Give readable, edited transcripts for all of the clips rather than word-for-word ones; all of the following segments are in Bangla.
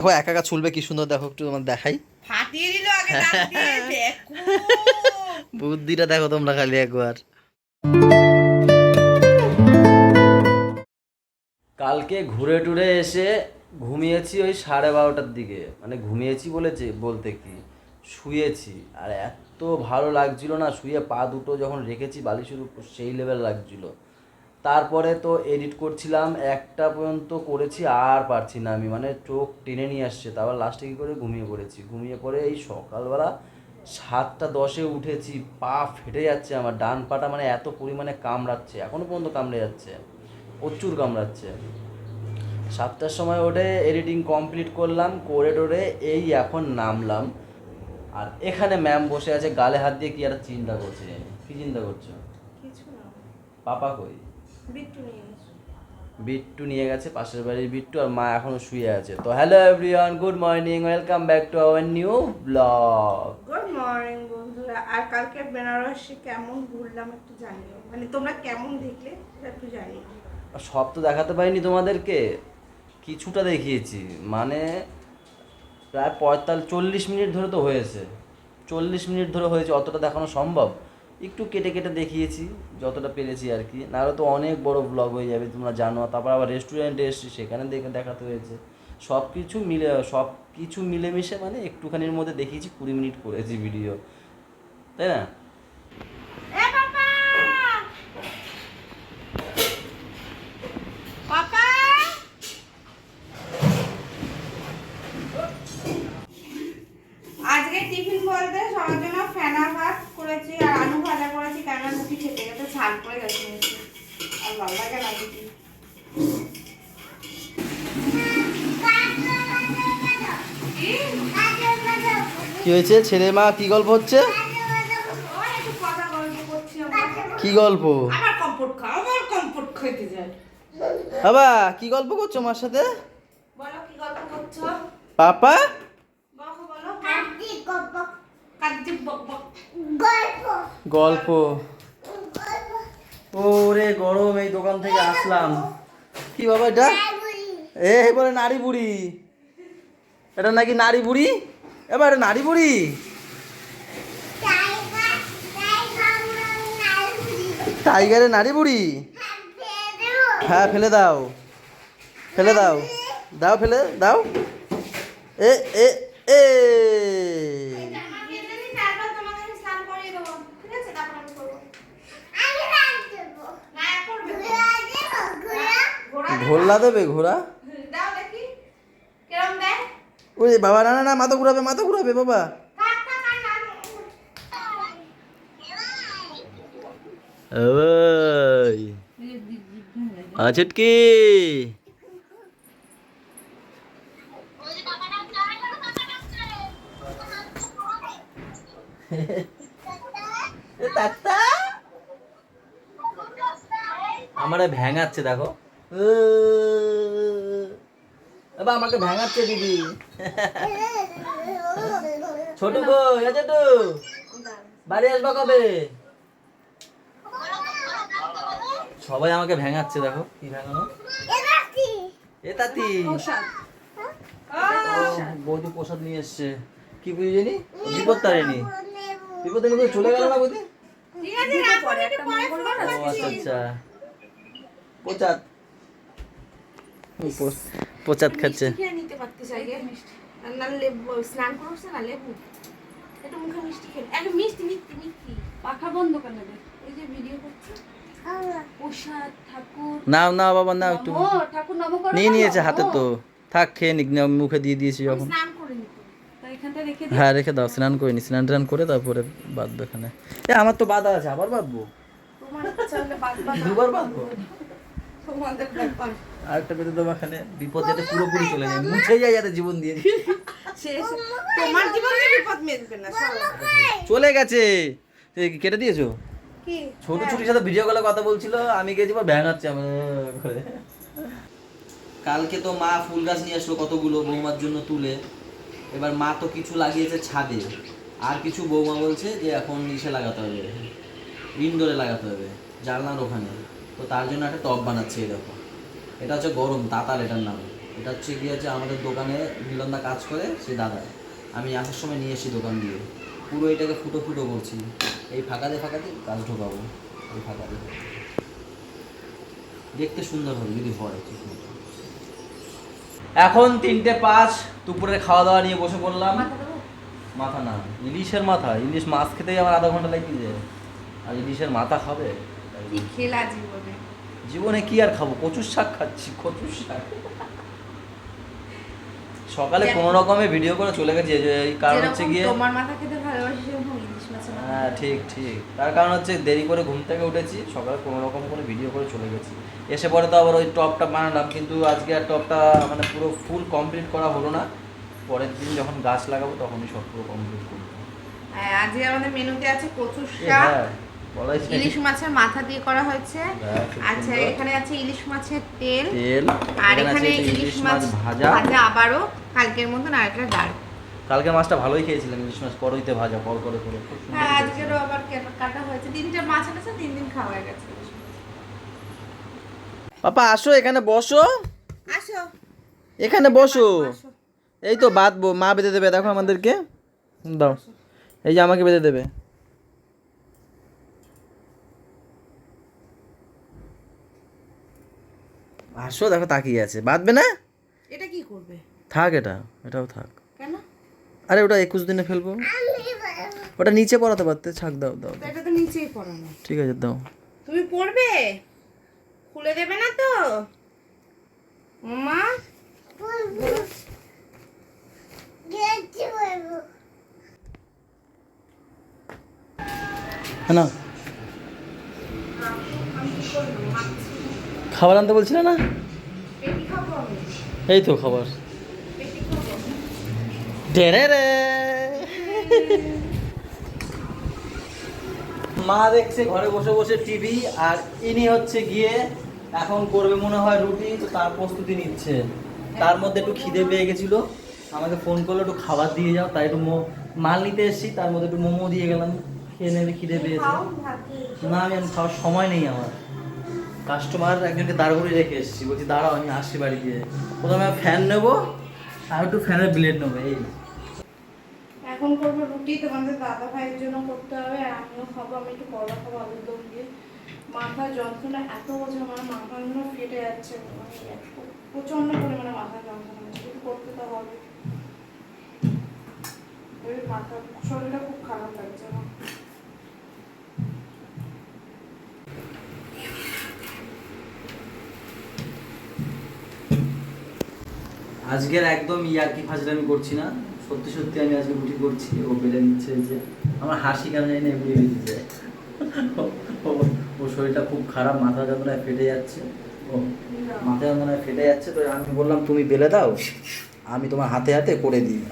দেখো একা একা ছুলবে কি সুন্দর, দেখো একটু তোমার দেখাই। ফাটিয়ে দিল আগে দাঁত দিয়ে, দেখো। বুদ্ধিটা দেখো তোমরা খালি একবার। কালকে ঘুরে টুরে এসে ঘুমিয়েছি ওই 12:30টার দিকে, মানে ঘুমিয়েছি বলতে কি শুয়েছি। আর এত ভালো লাগছিল না শুয়ে, পা দুটো যখন রেখেছি বালিশের উপর সেই লেভেল লাগছিল। তারপরে তো এডিট করছিলাম, একটা পর্যন্ত করেছি, আর পারছি না আমি, মানে চোখ টেনে নিয়ে আসছে। তারপর লাস্টে কী করে ঘুমিয়ে পড়েছি। ঘুমিয়ে পড়ে এই সকালবেলা 7টা 10-এ উঠেছি, পা ফেটে যাচ্ছে আমার, ডান পাটা মানে এত পরিমাণে কামড়াচ্ছে, এখনও পর্যন্ত কামড়ে যাচ্ছে, প্রচুর কামড়াচ্ছে। 7টার সময় ওঠে এডিটিং কমপ্লিট করলাম, করে টোরে এই এখন নামলাম। আর এখানে ম্যাম বসে আছে গালে হাত দিয়ে, কি একটা চিন্তা করছে। কি চিন্তা করছো? কিছু না, পাপা কই? বিট্টু নিয়ে এসো। বিট্টু নিয়ে গেছে, পাশের বাড়ির বিট্টু, আর মা এখনো শুয়ে আছে। তো hello everyone, good morning, welcome back to our new blog. Good morning বন্ধুরা। আর কালকে বেনারসি কেমন ঘুরলাম একটু জানিও, মানে তোমরা কেমন দেখলে সেটা একটু জানিও। সব তো দেখাতে পারিনি তোমাদেরকে, কিছুটা দেখিয়েছি, মানে প্রায় 40 মিনিট ধরে তো হয়েছে, 40 মিনিট ধরে হয়েছে, অতটা দেখানো সম্ভব? একটু কেটে কেটে দেখিয়েছি যতটা পেরেছি আর কি, নাহলে তো অনেক বড় ব্লগ হয়ে যাবে তোমরা জানো। তারপর আবার রেস্টুরেন্টে এসেছি, সেখানে দেখাতে হয়েছে। সব কিছু মিলেমিশে মানে একটুখানির মধ্যে দেখিয়েছি, 20 মিনিট করেছি ভিডিও, তাই না? এ পাপা, পাপা, আজকে টিফিন বলতে সবার জন্য ফেনা ভাত করেছি আর আলু ভাজা করেছি, কেন মুখি খেতে গেছে ঝাল করে গেছে মুখে, আর ভালো লাগে না কিছু। কি হয়েছে? ছেলে মা কি গল্প হচ্ছে? ওই একটু কথা গল্প করছি আমরা। কি গল্প? আমার কম্পোর্ট খাও, আমার কম্পোর্ট খেতে যায়। বাবা কি গল্প করছো মার সাথে? বলো কি গল্প করছো? পাপা বলো বলো। কাটি গল্প, কাটি বক বক গল্প। ওরে গরম, এই দোকান থেকে আসলাম। কি বাবা এটা? এ বলে নারী বুড়ি, এটা নাকি নারী বুড়ি? এবার এটা নারী বুড়ি। টাইগারের নারী বুড়ি? হ্যাঁ ফেলে দাও, ফেলে দাও, দাও ফেলে দাও। এ এ এ ঘোল্লা দেবে ঘোড়া? ওই বাবা, না না না, মাথা ঘুরাবে, মাথা ঘুরাবে বাবা। ওই আচটকি আমারে ভ্যাঙাচ্ছে দেখো, এবার আমাকে ভ্যাঙাচ্ছে দিদি। ছোট গো, এ ছোট, বাড়ি আসবা কবে? সবাই আমাকে ভ্যাঙাচ্ছে দেখো, কি ভ্যাঙানো? এ তাতি বৌদি প্রসাদ নিয়ে এসছে। কি বুঝি জানি, বিপদ তারিনি, বিপদ তারিনি চলে গেল না বৌদি। ও আচ্ছা আচ্ছা, প্রচাদ, প্রচাদ খাচ্ছে। নিতে পারতিস আগে, না লেবু স্নান করছে না, লেবু একটু মুখে মিষ্টি খেলে, একটু মিষ্টি মিষ্টি মিষ্টি। পাখা বন্ধ কেন রে? এই যে ভিডিও করছে। প্রসাদ ঠাকুর নাও নাও বাবা নাও একটু। ও ঠাকুর নম করো। নিয়ে নিয়েছে হাতে তো, থাক খেয়ে নিক, নাও, মুখে দিয়ে দিয়েছি যখন। স্নান করে নিতে তাই এখানটা রেখে দিই। হ্যাঁ রেখে দাও, স্নান করে নি, স্নান টান করে তারপরে বাঁধবো এখানে। এ আমার তো বাঁধা আছে, আবার বাঁধবো? তোমার ইচ্ছা হলে বাঁধবা না, দুবার বাঁধবো? তোমাদের ব্যাপার। আরেকটা বেঁধে দেবো এখানে, বিপদ যাতে পুরোপুরি চলে যায়, মুছে যায় যাতে জীবন দিয়ে। শেষ, তোমার জীবনে বিপদ মিটবে না, চলে গেছে। এই কেটে দিয়েছো? কি ছোট ছুটির সাথে ভিডিও কলে কথা বলছিল, আমি গেছি বা ভ্যাঙাচ্ছে আমার করে। কালকে তো মা ফুল গাছ নিয়ে আসলো কতগুলো বৌমার জন্য তুলে। এবার মা তো কিছু লাগিয়েছে ছাদে, আর কিছু বৌমা বলছে যে এখন ইসে লাগাতে হবে, ইনডোরে লাগাতে হবে, জানলার ওখানে। তো তার জন্য একটা টব বানাচ্ছে, এই দেখো, এটা হচ্ছে গরম তাতাল এটার নাম। এটা হচ্ছে কি আছে আমাদের দোকানে মিলনদা কাজ করে সে দাদা, আমি আসার সময় নিয়ে এসেছি দোকান দিয়ে, পুরো এটাকে ফুটো ফুটো করছি, এই ফাঁকাতে কাজ ঢোকাবো, এই ফাঁকাতে দেখতে সুন্দর হবে যদি হয় ঠিক মতো। এখন 3:05, দুপুরে খাওয়া দাওয়া নিয়ে বসে পড়লাম। মাথা দেবো? মাথা না, ইলিশের মাথা, ইলিশ মাছ খেতেই আমার আধা ঘন্টা লেগে যায়, আর ইলিশের মাথা খাবে? কি খেলা জীবনে? জীবনে কি আর খাবো, কচুর শাক খাচ্ছি, কচুর শাক। সকালে কোনো রকমে ভিডিও করে চলে গেছি, এই কারণ হচ্ছে গিয়ে তোমার মাথা খেতে ভালোবাসি সেরকম ইলিশ মাছের মাথা। হ্যাঁ ঠিক তার কারণ হচ্ছে দেরি করে ঘুম থেকে উঠেছি, সকালে কোনো রকম করে ভিডিও করে চলে গেছি, এসে পরে তো আবার ওই টপটা বানালাম, কিন্তু আজকে আর টপটা মানে পুরো ফুল কমপ্লিট করা হলো না, পরের দিন যখন গাছ লাগাবো তখনই সব পুরো কমপ্লিট করবো। হ্যাঁ, আজকে আমাদের মেনুতে আছে কচুর শাক, ইলিশ মাছের মাথা দিয়ে করা হয়েছে। আচ্ছা, এখানে আছে ইলিশ মাছের তেল, আর এখানে ইলিশ মাছ ভাজা আবারও কালকের মতন, আর একটা ডাল। কালকে মাছটা ভালোই খেয়েছিলাম, ইলিশ মাছ কড়াইতে ভাজা কর করে খুব সুন্দর হ্যাঁ, খেয়েছিলাম। আজকেরও আবার কাটা হয়েছে, 3টা মাছ এনেছে, 3 দিন খাওয়া হয়ে গেছে। পাপা আসো এখানে বসো, আসো এখানে বসো, আসো। এই তো বাঁধবো, মা বেঁধে দেবে, দেখো আমাদেরকে দাও, এই যে আমাকে বেঁধে দেবে। আসো, দেখো তাকিয়ে আছে, বাঁধবে না? এটা কি করবে? থাক, এটাও থাক। কেন? আরে ওটা 21 দিনে ফেলবো, ওটা নিচে পড়াতে পারতে, ছাক, দাও দাও দাও। এটা তো নিচেই পড়ানো। ঠিক আছে দাও। তুমি পড়বে? খুলে দেবে না তো মা? হ্যাঁ না, খাবার আনতে বলছিল না? পেটি খাবো আমি, এই তো খাবার। পেটি খাবো। ডেরে রে মা দেখছে ঘরে বসে বসে টিভি, আর ইনি হচ্ছে গিয়ে এখন করবে মনে হয় রুটি, তো তার প্রস্তুতি নিচ্ছে। তার মধ্যে একটু খিদে পেয়ে গেছিলো, আমাকে ফোন করলো একটু খাবার দিয়ে যাও, তাই একটু মাল নিতে এসেছি, তার মধ্যে একটু মোমো দিয়ে গেলাম, খেয়ে নেবে, খিদে পেয়েছে। খাও, ভাত খেয়ে। না আমি খাওয়ার সময় নেই আমার, কাস্টমার একজনকে দাঁড় করে রেখে এসেছি, বলছি দাঁড়াও আমি আসছি বাড়ি গিয়ে, প্রথমে ফ্যান নেবো আর একটু ফ্যানের ব্লেড নেবো। এই এখন করবো রুটি, তোমাদের দাদা ভাইয়ের জন্য করতে হবে, আর আমিও খাবো। আমি একটু পরোটা খাবো আলুর দম দিয়ে। মাথার যন্ত্রণা এত বোঝে, আমার মাথাগুলো ফেটে যাচ্ছে, মানে প্রচন্ড পরিমাণে মাথার যন্ত্রণা হচ্ছে, কিন্তু করতে তো হবে। ওই মাথা, শরীরটা খুব খারাপ লাগছে আমার। আজকের একদম ইয়ার্কি ফাজলামি করছি না, সত্যি সত্যি আমি আজকে রুটি করছি, ও বেড়ে নিচ্ছে, যে আমার হাসি কেন জানি না এমনি দিচ্ছে, ও শরীরটা খুব খারাপ, মাথা যন্ত্রণায় ফেটে যাচ্ছে, ও মাথা যন্ত্রণায় ফেটে যাচ্ছে, তো আমি বললাম তুমি বেলে দাও, আমি তোমার হাতে হাতে করে দিই।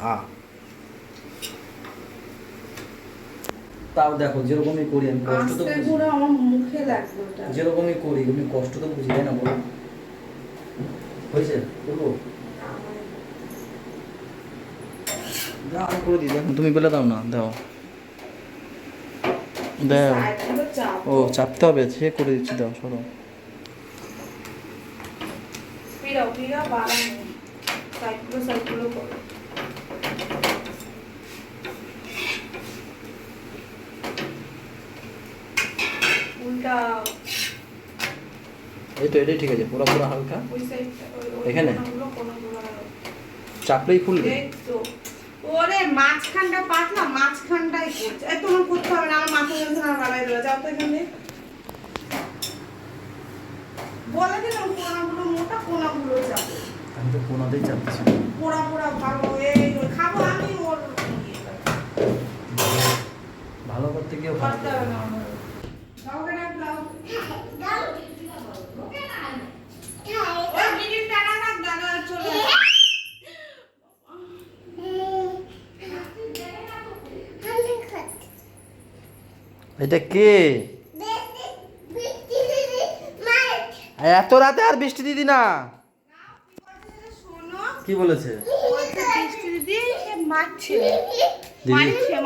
তাও দেখো যেরকমই করি আমি, কষ্ট তো আস্তে বুঝি, করে আমার মুখে লাগবে ওটা। যেরকমই করি আমি কষ্ট তো বুঝি, তাই না বলো? হয়েছে করবো, দাও আমি করে দিই, দেখো তুমি বেলে দাও না, দাও দাও, সাইডগুলো চাপ। ও চাপতে হবে, সে করে দিচ্ছি, দাও সরো। ফিরাও ফিরাও, বাড়ানো সাইডগুলো করো। উল্টাও, এই তো এটাই ঠিক আছে, পুরো পুরো হালকা, ওই সাইডটা, এখানে? কোনগুলো চাপলেই খুলবে। এই তো। ওরে মাঝখানটা পাতলা, মাঝখানটাই করছে। এই তোমার করতে হবে না, আমার মাথা যন্ত্রণা বাড়াই দেবে, যাও তো এখানে। বলে দিলাম কোনাগুলো মোটা, কোনাগুলো যাবে। আমি তো কোনাতেই চাপছি, পোড়া পোড়া ভালো, এই খাবো আমি, ওর ভালো করতে গিয়ে ভালো করতে হবে না আমার। দাও কেন দাও, ওই মিনিট টাকা না, দাদা চলে আসে। এটা কে? এত রাতে আর বৃষ্টি দিদি না? শোনো, কি বলেছে? বলছে বৃষ্টি দিদি মারছে,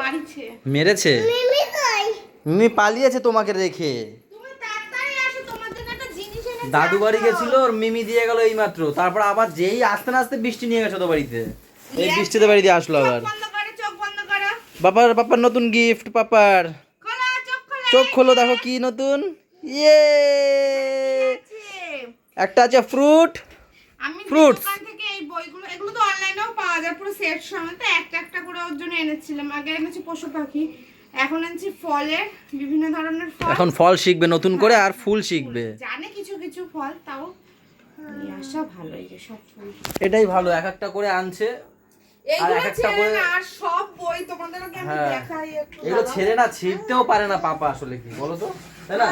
মারছে। মেরেছে? মিমি পালিয়েছে তোমাকে রেখে। তুমি তাড়াতাড়ি আসো, তোমার জন্য একটা জিনিস এনে দাদু বাড়ি গেছিল, ওর মিমি দিয়ে গেল এই মাত্র, তারপর আবার যেই আস্তে না আস্তে বৃষ্টি নিয়ে গেছে তো বাড়িতে, এই বৃষ্টিতে বাড়িতে আসলো আবার। চোখ বন্ধ করো। পাপার নতুন গিফট, পাপার খোলো, চোখ খোলো। চোখ খোলো, দেখো কি নতুন। ইয়ে, একটা আছে ফ্রুট। আমি Fruits. দোকান থেকে এই বইগুলো, এগুলো তো অনলাইনেও পাওয়া যায় পুরো সেট সমেত, একটা একটা করে ওর জন্য এনেছিলাম। আগে এনেছি পশু পাখি, এখন এনেছি ফলের, বিভিন্ন ধরনের ফল। এখন ফল শিখবে নতুন করে আর ফুল শিখবে। জানে কিছু কিছু ফল, তাও নিয়ে আসা ভালো, এই যে সব ফুল। এটাই ভালো, এক একটা করে আনছে। এইগুলো এক একটা ছেড়ে করে- না, আর সব বই তোমাদেরকে আমি হ্যাঁ। দেখাই একটু। এগুলো ছেড়ে না ছিঁড়তেও পারে না পাপা, আসলে কি বলো তো, তাই না?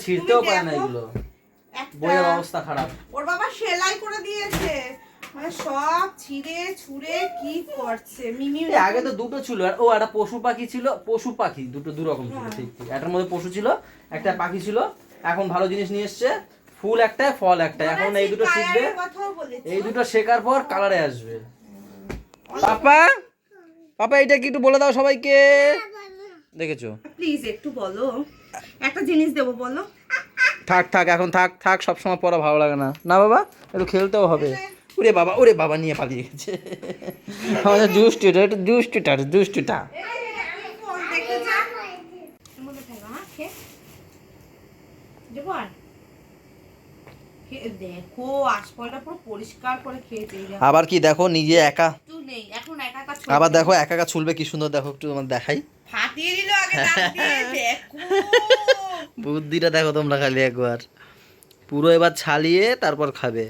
ছিঁড়তেও পারে না এগুলো, একটা বইয়ের অবস্থা খারাপ। ওর বাবা সেলাই করে দিয়েছে, মানে সব ছিঁড়ে ছুঁড়ে কি করছে। মিমি এই আগে তো দুটো ছিল, আর ও একটা পশু পাখি ছিল, পশু পাখি দুটো দু রকম ছিল, ঠিক ঠিক। একটার মধ্যে পশু ছিল, একটা পাখি ছিল। এখন ভালো জিনিস নিয়ে এসছে, ফুল একটা ফল একটা। এখন এই দুটো শিখবে, কথাও বলেছে। এই দুটো শেখার পর কালারে আসবে। পাপা এটা কি একটু বলে দাও সবাইকে, দেখেছো? প্লিজ একটু বলো, একটা জিনিস দেবো বলো। থাক এখন থাক, সবসময় পড়া ভালো লাগে না, না বাবা, একটু খেলতেও হবে। ওরে বাবা নিয়ে পালিয়ে গেছে আমাদের দুষ্টুটা, একটু দুষ্টুটা। আমি ফোন দেখতে চাই। মনে থাকো, হ্যাঁ খে দেবো আর দেখো আশপাশটা পুরো পরিষ্কার করে খেয়েছে। আবার কি দেখো নিজে একা, একটু নেই এখন, একা একা আবার দেখো একা ছুলবে কি সুন্দর, দেখো একটু তোমার দেখাই ফাটিয়ে দিল আগে দাঁত দিয়ে, দেখো বুদ্ধিটা দেখো তোমরা খালি একবার, পুরো এবার ছালিয়ে তারপর খাবে,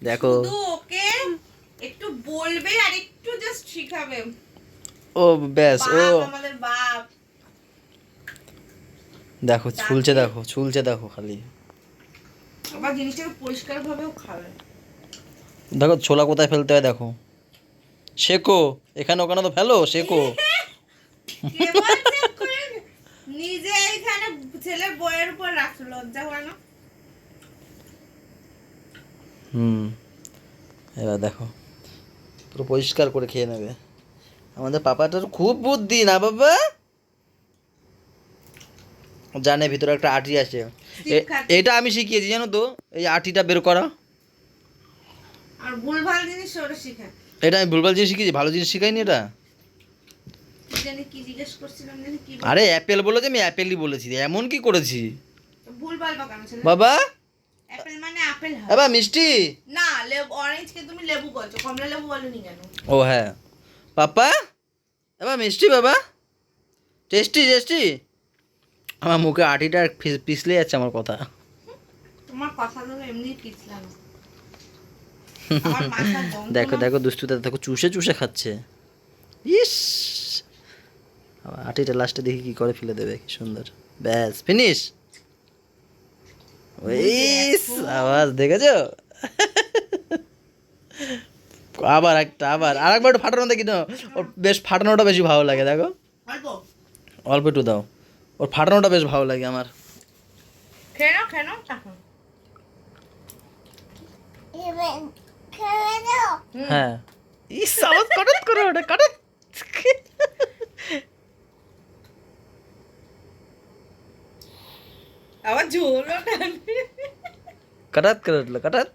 দেখো। শুধু ওকে একটু বলবে আর একটু জাস্ট শিখাবে। ও ব্যাস, ও বাপ আমাদের বাপ। দেখো ছুলছে দেখো খালি, আবার জিনিসটাকে পরিষ্কার ভাবেও খাবে। দেখো ছোলা কোথায় ফেলতে হয় দেখো, শেখো, এখানে ওখানে তো ফেলো, শেখো। কে বলছে নিজে এইখানে ছেলের বইয়ের উপর রাখছো, লজ্জা হয় না? এবার দেখো পুরো পরিষ্কার করে খেয়ে নেবে। আমাদের পাপাটার খুব বুদ্ধি না বাবা, জানে ভিতরে একটা আটি আছে। এটা আমি শিখিয়েছি জানো তো, এই আটিটা বের করা। আর ভুলভাল জিনিস ওরা শিখে। এটা আমি ভুলভাল জিনিস শিখিয়েছি, ভালো জিনিস শিখাইনি এটা। জানি কি জিজ্ঞেস করছিলাম, জানি কি আরে অ্যাপেল বলেছে, আমি অ্যাপেলই বলেছি, এমন কি করেছি ভুলভাল বা কেন ছিল? বাবা? অ্যাপেল মানে আপেল হয় বাবা মিষ্টি, না, লেবু অরেঞ্জ কে তুমি লেবু বলছো, কমলা লেবু বলনি কেন? ও হ্যাঁ পাপা, এবার মিষ্টি বাবা, টেস্টি। আমার মুখে আটিটা পিছলে যাচ্ছে আমার কথা। তোমার কথাগুলো এমনি পিছলাম। আমার মাথা গন্ধ দেখো দুষ্টুটা দেখো চুষে খাচ্ছে, ইস। আবার আটিটা লাস্টে দেখি কি করে ফেলে দেবে, কি সুন্দর, ব্যাস ফিনিশ। ইস আওয়াজ দেখেছো? আবার আরেকবার একটু ফাটানো দেখি না, ওর বেশ ফাটানোটা বেশি ভালো লাগে, দেখো অল্প অল্প একটু দাও, ওর ফাটানোটা বেশ ভালো লাগে আমার। খেয়ে নাও চাকু। হ্যাঁ, ইস আওয়াজ কটত করে ওটা কটত। আবার ঝোল কটাত করে উঠলো, কটাত।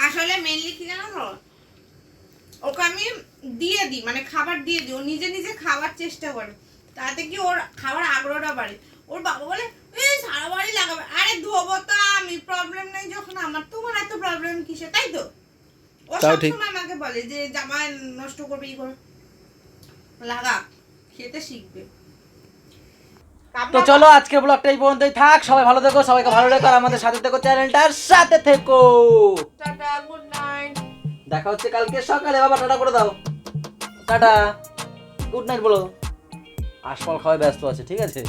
আসলে মেনলি কি জানো তো, ওকে আমি দিয়ে দিই, মানে খাবার দিয়ে দিই, ও নিজে নিজে খাওয়ার চেষ্টা করে, তাতে কি ওর খাবার আগ্রহটা বাড়ে। ওর বাবা বলে এই সারা বাড়ি লাগাবে, আরে ধোবো তো আমি, প্রবলেম নেই যখন আমার, তোমার এত প্রবলেম কিসে, তাই তো? ও তাও ঠিক। সবসময় আমাকে বলে যে জামা নষ্ট করবে, ই করে লাগা, খেতে শিখবে। তো চলো আজকের ব্লগটা এই পর্যন্তই থাক, সবাই ভালো থেকো, সবাইকে ভালো রেখো, আর আমাদের সাথে থেকো, চ্যানেলটার সাথে থেকো। Tata, good night. দেখা হচ্ছে কালকে সকালে, বাবা টাটা করে দাও, টাটা গুড নাইট বলো। আশফল খাওয়ায় ব্যস্ত আছে, ঠিক আছে।